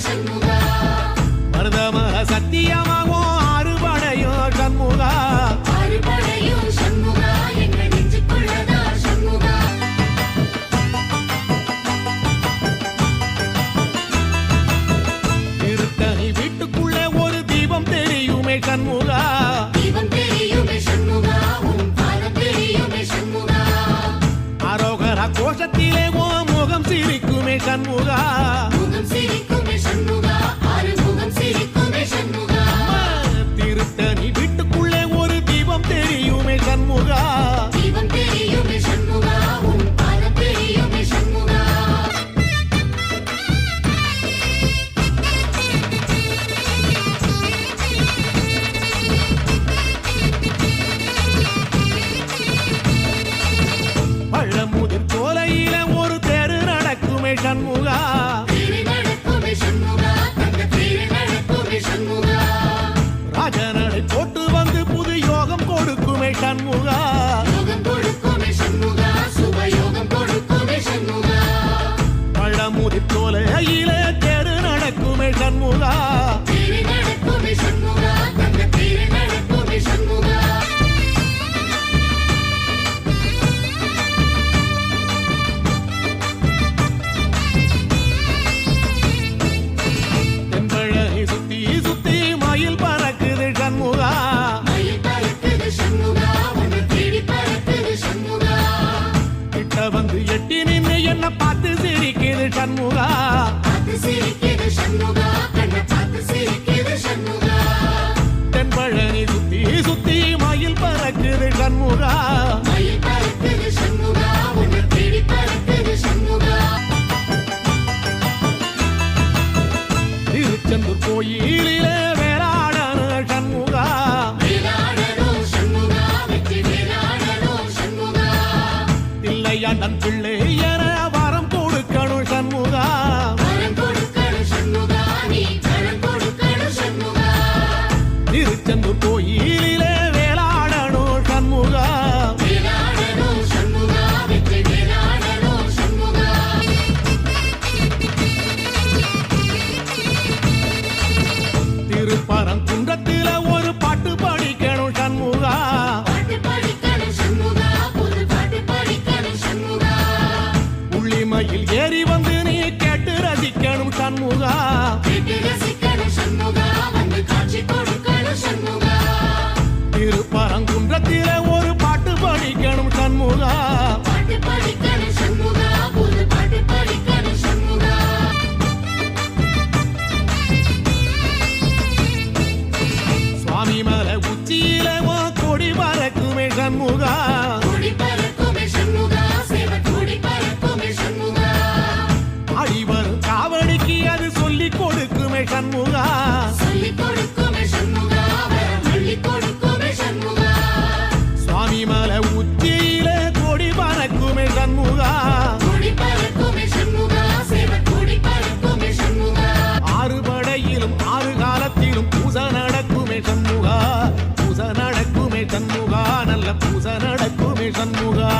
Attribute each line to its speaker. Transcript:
Speaker 1: சண்முகா மருதமர சத்தியமாகும் ஆறுபடையும் சண்முகா திருத்தணி வீட்டுக்குள்ளே ஒரு தீபம் தெரியுமே சண்முகா அரோகரா கோஷத்திலே ஓ முகம் சிரிக்குமே சண்முகா திருத்தணி வீட்டுக்குள்ளே ஒரு தீபம் தெரியுமே சண்முகா பழமுதிர் சோலையில ஒரு தெரு நடக்குமே சண்முகா ராஜனடை போட்டு வந்து புது யோகம் கொடுக்குமே சண்முகா பழமுதிர் சோலையில தெரு நடக்குமே சண்முகா சுத்தி சுத்தி மயில் பறக்குது சண்முகா கிட்ட வந்து எட்டி நின்று என்ன பார்த்து சிரிக்குது சண்முகா தென்பழனி சுத்தி சுத்தி மயில் பறக்குது சண்முகா திருச்செந்தூர் கோயிலிலே வேளாடன சண்முகா தில்லையாண்டன் பிள்ளை என வரம் கொடுக்கணும் சண்முகா திருச்செந்தூர் கோயிலிலே வேளாடணும் சண்முகா திருப்பரங்குன்றத்தில ஒரு பாட்டு படிக்கணும் சண்முகா உள்ளிமையில் ஏறி வந்து நீ கேட்டு ரசிக்கணும் சண்முகா திருப்பரங்குன்றத்தில ஒரு பாட்டு படிக்கணும் சண்முகா சுவாமி மலை உச்சியில கொடி பறக்குமே சண்முகா ஆடி வரும் காவடிக்கு அது சொல்லி கொடுக்குமே சண்முகா சுவாமி மலை உச்சியில கொடி பறக்குமே சண்முகா ஆறு படையிலும் ஆறு காலத்திலும் பூச நடக்குமே சண்முகா பூச நடக்குமே சண்முகா நல்ல பூச நடக்குமே சண்முகா